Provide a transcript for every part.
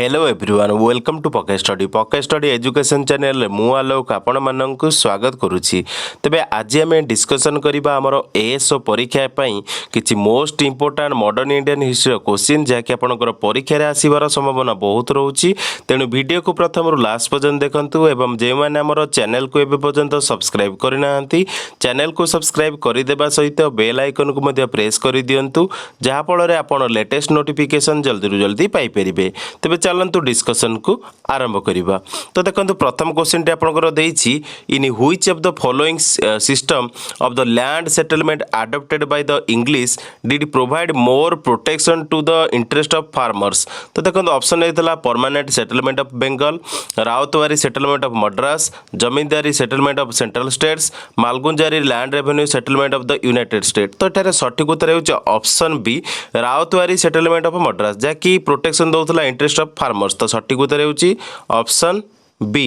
Hello everyone welcome to pocket study education channel मु आलोक आपण मानक स्वागत करुच्ची। तेबे आज आम डिस्कसन करबा हमर एएसओ परीक्षा पई किछि most important modern Indian history question जहाँकि आपनकर परीक्षा रे आसीबार संभावना बहुत रहउची। तेणु वीडियो को प्रथम लास्ट पर्यंत देखंतु एवं जे माने हमर चैनल को एबे पर्यंत सब्सक्राइब करिनाहंती चैनल को सब्सक्राइब करिदेबा सहित बेल आइकन को मध्य प्रेस करि दियंतु जहा फल रे आपण लेटेस्ट नोटिफिकेशन जल्दी जल्दी पाई परिबे। तेबे चलतु डिस्कसन को आरंभ करवा। तो देखो प्रथम क्वेश्चन टी आपनकर देइछि in which of the following system of the land settlement adopted by the English did provide more protection to the interest of farmers. तो देखो ऑप्शन होता permanent settlement of Bengal, Ryotwari settlement of Madras, zamindari settlement of central states, Malguzari land revenue settlement of the United State. तो एठारे सठिक उत्तर होछि option B Ryotwari settlement of Madras जहाँकि protection दौला इंटरेस्ट ऑफ फार्मर्स। तो सठिक उत्तर होछि ऑप्शन बी।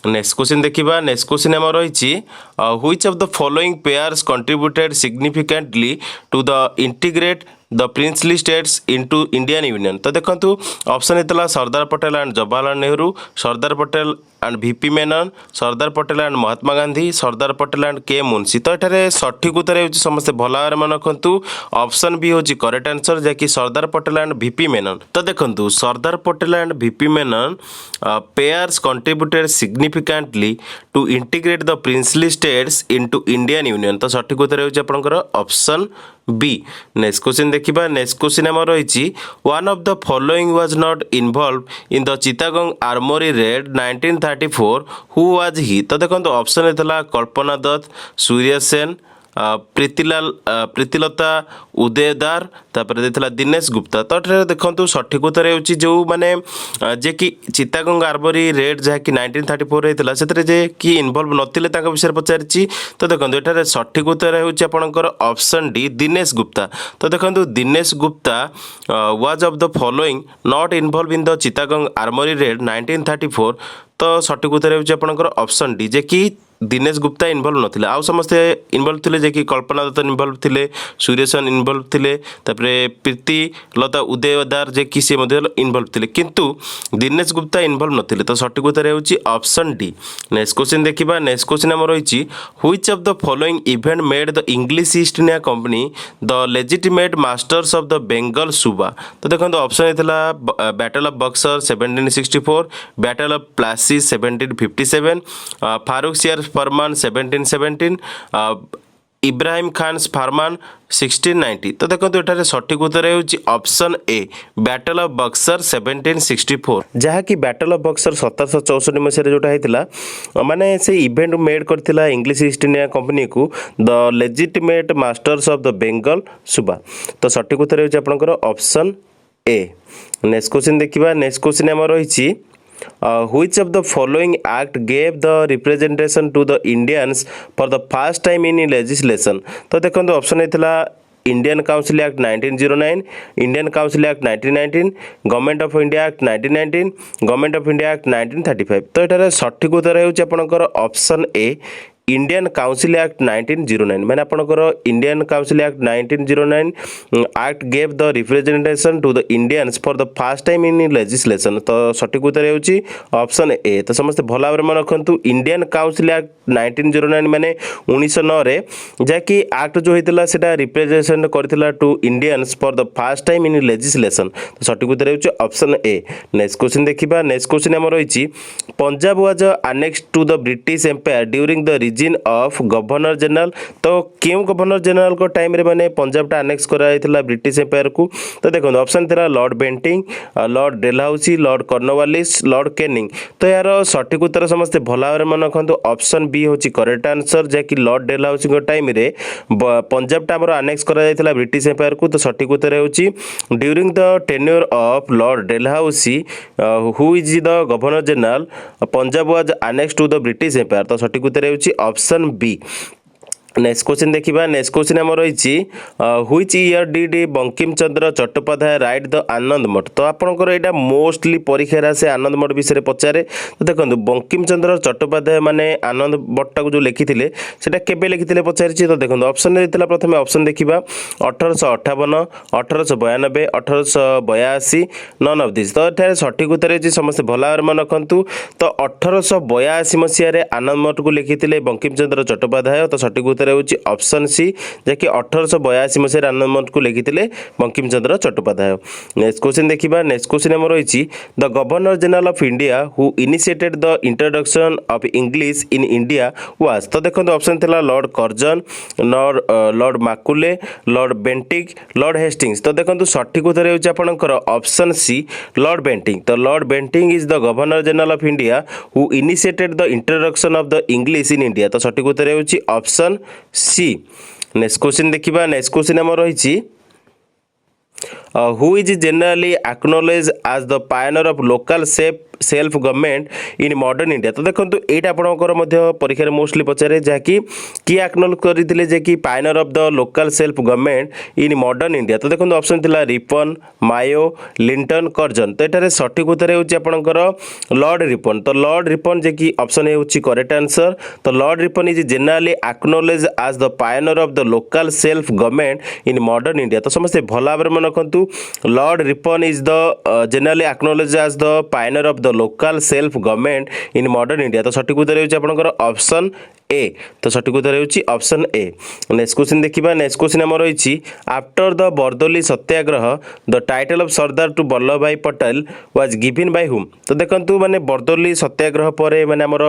नेक्स्ट क्वेश्चन देखिबा। नेक्स्ट क्वेश्चन हमर रहिछि which of the following pairs contributed significantly to the integrate the princely states into Indian Union. तो देखंतु ऑप्शन हेतला Sardar Patel and Jawaharlal Nehru, Sardar Patel and VP Menon, Sardar Patel and Mahatma Gandhi, Sardar Patel and K Munshi. तो एठारे सठिक उत्तर होछि समस्त भल भाव मन रखंतु ऑप्शन बी होछि करेक्ट आंसर जहाँकि सरदार पटेल एंड वीपी मेनन। तो देखंतु Sardar Patel and VP Menon pairs contributed significantly to integrate the princely states into Indian Union. तो सठिक उत्तर होछि आपनकर ऑप्शन बी। नेक्स्ट क्वेश्चन देखिबा। नेक्स्ट क्वेश्चन हमर रहिछि one of the following was not involve in the Chittagong armoury raid 1934 who was he. तो देखो ऑप्शन हेतला कल्पना दत्त, सूर्य सेन, प्रीतिलता उदयदार, तापर देथला दिनेश गुप्ता। तो देखो सठिक उत्तर होछि जो माने जे कि चिटागंग आर्मोरी रेड जहाँ कि 1934 होता से जे कि इनवल्व नथिले तांका विषय पचारिछि। तो देखो एठारे सठिक उत्तर होछि आपनकर ऑप्शन डी दिनेश गुप्ता। तो देखो Dinesh Gupta was of the following not involve in the Chittagong armoury raid 1934। तो सठिक उत्तर होछि आपनकर ऑप्शन डी जे कि दिनेश गुप्ता इनवल्व नथिले आउ समस्ते इनवल्व थिले जे कि कल्पना दत्त इनवल्व थिले, सूर्य सेन इनवल्व थिले, तापरे प्रीति लता उदयदार जे कि से मध्ये इनवल्व थिले किंतु दिनेश गुप्ता इनवल्व नथिले। तो सठिक उत्तर होछि ऑप्शन डी। नेक्स्ट क्वेश्चन देखिबा। नेक्स्ट क्वेश्चन हमर रहिछि which of the following event made the English East India Company the legitimate masters of the Bengal सूबा। तो देखो ऑप्शन हेतला battle of Buxar 1764, battle of Plassey 1757, Farrukh Siyar फरमान 1717, इब्राहिम खान फरमान 1690। तो देखो एठारे सठिक उत्तर होछि option A battle of Buxar 1764 जहाँ कि बैटल ऑफ बक्सर 1764 मसीह जोटा होता माने से इवेंट मेड करथिला इंग्लिश ईस्ट इंडिया कंपनी को the legitimate masters of the Bengal सूबा। तो सठिक उत्तर होछि आपनकर ऑप्शन ए। नेक्स्ट क्वेश्चन देखिबा। नेक्स्ट क्वेश्चन हमर रहिछि which of the following act gave the representation to the Indians for the first time in legislation। तो देखो ऑप्शन हेतला Indian council act 1909, Indian council Act 1919, government of India act 1919, government of India act 1935। तो एटारे सठिक उत्तर होछि आपनकर option A Indian council act 1909 मैंने आपनकर Indian council act 1909 act gave the representation to the Indians for the first time in legislation. तो सठिक उत्तर होछि ऑप्शन ए। तो समस्त भल भाव मन रखंतु इंडियन काउंसिल एक्ट 1909 माने 1909 रे जाकि एक्ट जो होइतला सेटा रिप्रेजेंटेशन करथिला to Indians for the first time in legislation. तो सठिक उत्तर होछि ऑप्शन ए। नेक्स्ट क्वेश्चन देखिबा। नेक्स्ट क्वेश्चन हमर रहिछि Punjab was annexed to the British Empire during the of governor general. तो क्यों गवर्नर जनरल को टाइम रे माने पंजाब टा अनेक्स कराइथिला ब्रिटिश एम्पायर को। तो देखो ऑप्शन थिला Lord Bentinck, Lord Dalhousie, Lord Cornwallis, Lord Canning. तो यार सठिक उत्तर समस्त भल भाव मन रखंतु ऑप्शन बी होछि करेक्ट आंसर जे कि लॉर्ड डेलहाउसी को टाइम रे पंजाब टा हमर अनेक्स कराइथिला ब्रिटिश एम्पायर को। तो सठिक उत्तर होछि during the tenure of Lord Dalhousie who is the governor general Punjab was annex to the British Empire. तो सठिक उत्तर होछि ऑप्शन बी। नेक्स्ट क्वेश्चन देखिबा नेक्स्ट क्वेश्चन हमर रहिछि which year did Bankim Chandra Chattopadhyay write the Anand Math. तो आपनकर एटा मोस्टली परीक्षा रे से आनंद मठ विषय पचारे। तो देखंतु बंकिम चंद्र चट्टोपाध्याय माने आनंद मठ टाको जो लिखिथिले सेटा केबे लिखिथिले पचारिछि। तो देखंतु ऑप्शन देथिला प्रथमे ऑप्शन देखिबा 1858 1892 1882 नन ऑफ दिस। तो एठारे सठिक उत्तर अछि समस्त भलार मन रखंतु। तो 1882 मसिया रे आनंद मठ को लिखिथिले बंकिम चंद्र चट्टोपाध्याय। तो सठिक उत्तर होची ऑप्शन सी जैकि 1882 मसिया आनंद मठ को लिखिथिले बंकिम चंद्र चट्टोपाध्याय। नेक्स्ट क्वेश्चन देखिबा नेक्स्ट क्वेश्चन हमर होईची the governor general of India who initiated the introduction of English in India was. तो देखंतु ऑप्शन थिला Lord Curzon Lord Macaulay Lord Bentinck Lord Hastings. तो देखंतु सठिक उत्तर होची आपनकर ऑप्शन सी लॉर्ड बेंटिक। तो Lord Bentinck is the governor general of India who initiated the introduction of the English in India. तो सठिक उत्तर होची ऑप्शन सी। नेक्स्ट क्वेश्चन देखिबा नेक्स्ट क्वेश्चन हमर रहिछि who is generally acknowledged as the pioneer of local self government in modern India. तो देखो यहाँ आपंकर परीक्षा मोस्टली पचारे जहाँकि किए आक्नोलेज करते जे कि Pioneer of the local self government in modern India. तो देखो ऑप्शन थिला रिपन मायो लिंटन कर्जन। तो ये सठिक उत्तर होकर लॉर्ड रिपन। तो लॉर्ड रिपन जे कि ऑप्शन होची करेक्ट आंसर। तो Lord Ripon is generally acknowledge as the pioneer of the local self government in modern India. तो समस्त भल भाव मन रखु Lord Ripon is the generally acknowledge as the pioneer of the local self government in modern India. तो सठिक उत्तर होची आपनकर ऑप्शन ए। तो सठिक उत्तर होची ऑप्शन ए। नेक्स्ट क्वेश्चन देखिबा नेक्स्ट क्वेश्चन हमर होईची after the Bardoli Satyagraha the title of Sardar to Vallabhbhai Patel was given by whom. तो देखंतु माने बरदोली सत्याग्रह परे माने हमर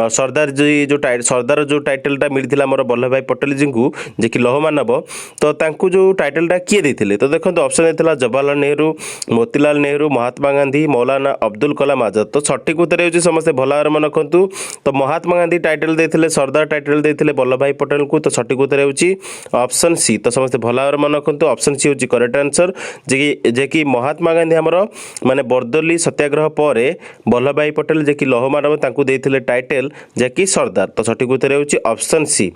सरदार जो सरदार जो टाइटलटा मिलथिला हमर वल्लभ भाई पटेल जी को जे कि लौह मानव। तो तांकु जो टाइटलटा किए देथिले। तो देखंतु ऑप्शन देथिला जवाहरलाल नेहरू मोतीलाल नेहरू महात्मा गांधी मौलाना अब्दुल कलाम आजाद। तो सठिक उत्तर होची समस्त भला मन रखंतु। तो महात्मा गांधी टाइटल देथिले सरदार टाइटल देथिले वल्लभ भाई पटेल को। तो सठिक उत्तर होची ऑप्शन सी। तो समस्त भला मन रखंतु ऑप्शन सी होची करेक्ट आंसर जे कि महात्मा गांधी हमरो माने बरदोली सत्याग्रह परे वल्लभ भाई पटेल जे कि लौह मानव तांकु देथिले टाइटल जे कि सरदार। तो सठिक उत्तर होची ऑप्शन सी।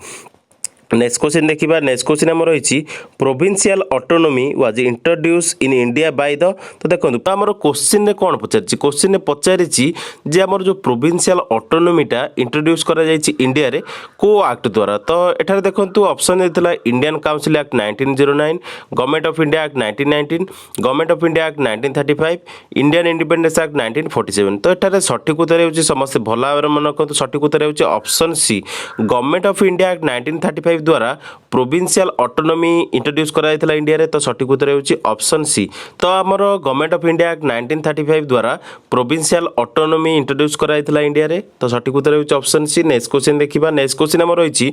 नेक्स्ट क्वेश्चन देखिबा नेक्स्ट क्वेश्चन हमर रहिछि provincial autonomy was introduce in India by the. तो देखंतु तो हमर क्वेश्चन ने कोन पचारछि क्वेश्चन ने पचारिछि जे हमर जो प्रोविंशियल ऑटोनॉमीटा इंट्रोड्यूस करा जायछि इंडिया रे को एक्ट द्वारा। तो एठारे देखंतु ऑप्शन देथिला Indian council act 1909 government of India act 1919 government of India act 1935 Indian independence act 1947। तो एठारे सठिक उत्तर होछि समस्त भला मन रखंतु सठिक उत्तर होछि option C government of India act 1935 द्वारा प्रोविंशियल ऑटोनॉमी इंट्रोड्यूस कराइथिला इंडिया रे। तो सठिक उत्तर होची ऑप्शन सी। तो हमर गवर्नमेंट ऑफ इंडिया एक्ट 1935 द्वारा प्रोविंशियल ऑटोनॉमी इंट्रोड्यूस कराइथिला इंडिया रे। तो सठिक उत्तर होची ऑप्शन सी। नेक्स्ट क्वेश्चन देखिबा नेक्स्ट क्वेश्चन हमर होईची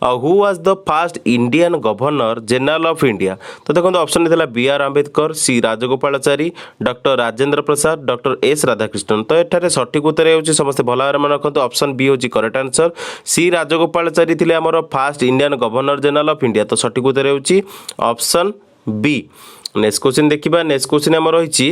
who was the first Indian governor general of India. तो देखो ऑप्शन देला B R Ambedkar C Rajagopalachari doctor Rajendra Prasad doctor S Radhakrishnan. तो एठारे सठिक उत्तर होची समस्त भला मन रखंतु ऑप्शन बी होची करेक्ट आंसर। सी राजगोपालाचारी थिले हमर first Indian governor general of India. तो सठिक उत्तर होची ऑप्शन बी। नेक्स्ट क्वेश्चन देखिबा नेक्स्ट क्वेश्चन हमर होईची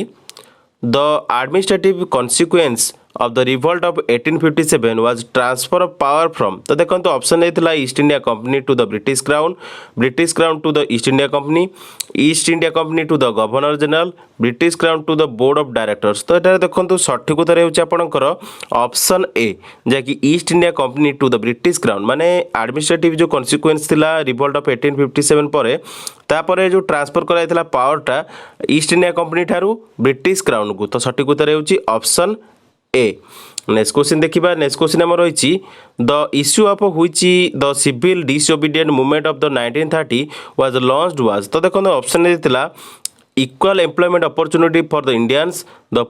the administrative consequence of the revolt of 1857 was transfer of power from। तो देखंतु ऑप्शन देथिला East India Company to the British crown to the East India Company to the governor general British crown to the board of directors. तो एटा देखंतु सठिक उत्तर होची आपनकर ऑप्शन ए जे कि East India Company to the British crown माने एडमिनिस्ट्रेटिव जो कॉन्सिक्वेंस थिला रिवोल्ट ऑफ 1857 परे तापरे जो ट्रांसफर कराइथिला पावरटा ईस्ट इंडिया कंपनी ठारू ब्रिटिश क्राउन को। तो सठिक उत्तर होची ऑप्शन ए। नेक्स्ट क्वेश्चन देखिबा नेक्स्ट क्वेश्चन हमर होईची the issue of which the civil disobedient movement of the 1930 was launched was. तो देखो ऑप्शन देथिला equal employment opportunity for the Indians, the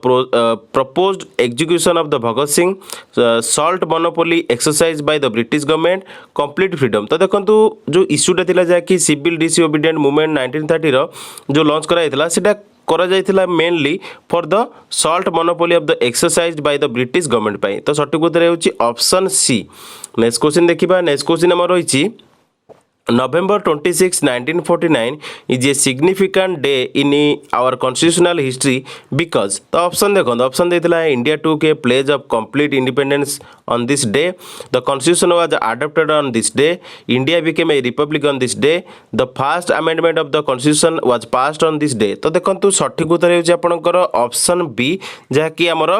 proposed execution of the Bhagat Singh, salt monopoly exercised by the British government, complete freedom। तो देखंतु जो इश्यूटा थिला जा कि civil disobedient movement 1930 रो जो लॉन्च कराइथिला सेटा करा जाइथिला mainly for the salt monopoly of the exercised by the British government पाई। तो सठिक उत्तर होची ऑप्शन सी। नेक्स्ट क्वेश्चन देखिबा नेक्स्ट क्वेश्चन हमर होईची November 26, 1949 is a significant day in our constitutional history because the option देखो option देथिला India took a pledge of complete independence on this day. The constitution was adopted on this day. India became a republic on this day. The first amendment of the constitution was passed on this day. तो देखंतु सठिक उत्तर हेउची आपनकर option B जहा कि हमर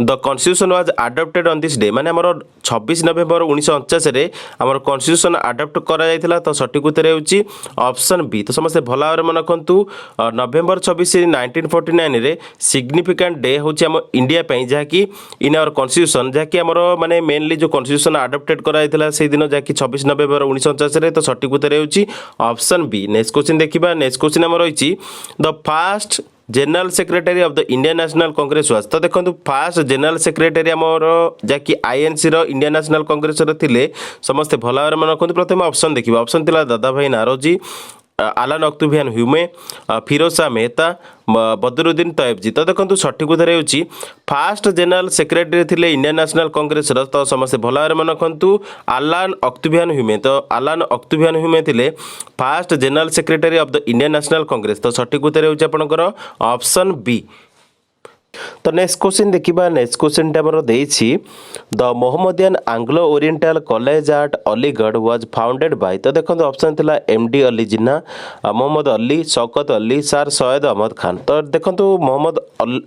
the constitution was adopted on this day माने हमर 26 नवेम्बर 1949 रे हमर कन्स्टिट्यूशन आडप्ट करा जायतिला तो सठिक उत्तर हेउची ऑप्शन बी। तो समस्त भला भाବରେ मन रखंतु नवेम्बर 26 1949 रे सिग्निफिकेंट डे होची हम इंडिया पई जहा कि इन आवर कन्स्टिट्यूशन जहा कि हमर माने मेनली जो कन्स्टिट्यूशन आडप्टेड करा जायतिला से दिन जहा कि 26 नवेम्बर 1949 रे तो सठिक उत्तर हेउची ऑप्शन बी। नेक्स्ट क्वेश्चन देखिबा नेक्स्ट क्वेश्चन हमर होईची the first general secretary of the Indian National Congress was. तो देखो फास्ट जनरल सेक्रेटरी आमर जहाँकि आईएनसी रो इंडियन नेशनल कांग्रेस थिले समस्ते भल भाव मन रखते। प्रथम ऑप्शन देखिए ऑप्शन थिला दादा भाई नारोजी आलान अक्तुभियान ह्यूमे फिरोज शाह मेहता बदरुद्दीन तैयबजी। तो देखो सठिक उत्तर होची फास्ट जनरल सेक्रेटरी थिले इंडियन नेशनल कांग्रेस रो तो समस्ते भल भाव मन रखु आलान अक्तुभियान ह्यूमे। तो आलान अक्तुभियान ह्यूमे थिले first general secretary of the Indian National Congress. तो सठिक उत्तर होची आपनकर ऑप्शन बी। तो नेक्स्ट क्वेश्चन देखिबा नेक्स्ट क्वेश्चन हमर देछि the Mohammedan Anglo Oriental college at Aligarh was founded by. तो देखो ऑप्शन थिला एमडी अली जिन्ना मोहम्मद अली शौकत अली सर सैयद अहमद खान। तो देखो मोहम्मद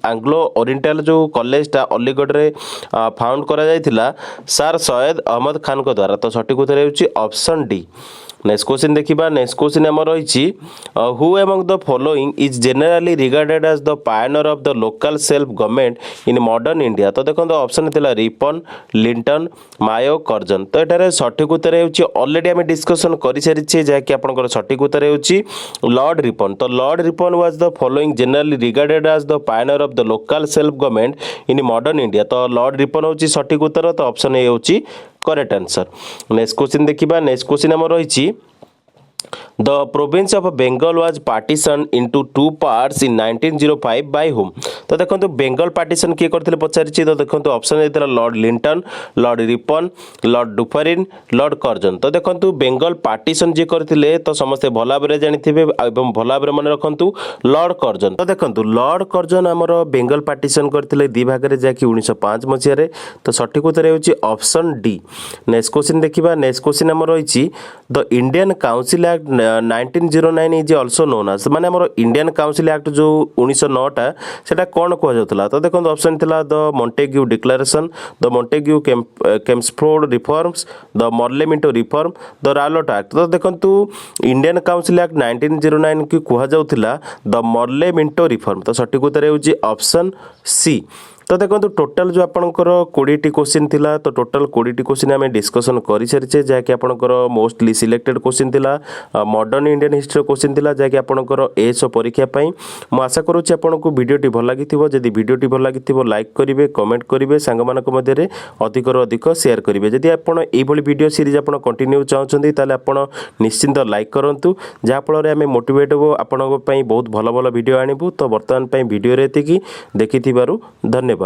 एंग्लो ओरिएंटल जो कॉलेजटा अलीगढ़ रे फाउंड करा जायतिला सर सैयद अहमद खान को द्वारा। तो सठिक उत्तर हेउची ऑप्शन डी। नेक्स्ट क्वेश्चन देखिबा नेक्स्ट क्वेश्चन हमर रहिछि who among the following is generally regarded as the pioneer of the local self government in modern India. तो देखो ऑप्शन थिला रिपन लिंटन मायो कर्जन। तो एटारे सठिक उत्तर हेउछि ऑलरेडी हम डिस्कशन करि सारिछे जे कि आपनकर सठिक उत्तर हेउछि लॉर्ड रिपन। तो Lord Ripon was the following generally regarded as the pioneer of the local self government in modern India. तो लॉर्ड रिपन होछि सठिक उत्तर। तो ऑप्शन ए होछि करेक्ट आंसर। नेक्स्ट क्वेश्चन देखिबा नेक्स्ट क्वेश्चन हमर रहिछि The province of Bengal was partitioned into two parts in 1905 by whom? तो देखो बेंगल पार्टीशन किए करथिले पचारिछि। तो देखो ऑप्शन देथिला Lord Lytton Lord Ripon Lord Dufferin Lord Curzon. तो देखो बेंगल पार्टीशन जे करथिले तो समस्त भला भाବରେ जानिथिबे एवं भला भाବରେ मन रखंतु लॉर्ड कर्जन। तो देखो लॉर्ड कर्जन हमर बेंगल पार्टीशन करथिले दि भागरे जे कि 1905 मसिया रे। तो सठिक उत्तर हेउछि ऑप्शन डी। नेक्स्ट क्वेश्चन देखिबा नेक्स्ट क्वेश्चन हमर रहिछि the Indian council act 1909 is also known as माने हमर इंडियन काउंसिल एक्ट जो 1909 टा सेटा कोन कह जाउतला। तो देखो ऑप्शन थिला the Montagu declaration the Montagu Chelmsford reforms the Morley Minto reform the Rowlatt act. तो देखो इंडियन काउंसिल एक्ट 1909 की कह जाउतला द मॉर्लेमिंटो रिफॉर्म। तो सठिक उत्तर हेउछि ऑप्शन सी। तो देखो टोटाल जो आपंकर 20 क्वेश्चन थिला तो टोटाल 20 क्वेश्चन आम डिस्कसन कर सारी जहाँकि आपंकर मोस्टली सिलेक्टेड क्वेश्चन थिला मॉडर्न इंडियन हिस्ट्री क्वेश्चन थिला जहाँकि आपंकर एएसओ परीक्षा मु आशा करुच्ची आपको वीडियोटी भल लगी जदि वीडियोटी भल लगी लाइक करेंगे कमेंट करेंगे सांग मध्य अधिक अधिक शेयर करेंगे। जदि आपड़ ये वीडियो सीरीज आप कंटिन्यू चाहते ताले आप निश्चिंत लाइक करूँ जहाँफल आम मोटिवेट हो आपंप बहुत भल भल वीडियो आणबू। तो बर्तमान वीडियो एति देखि धन्यवाद।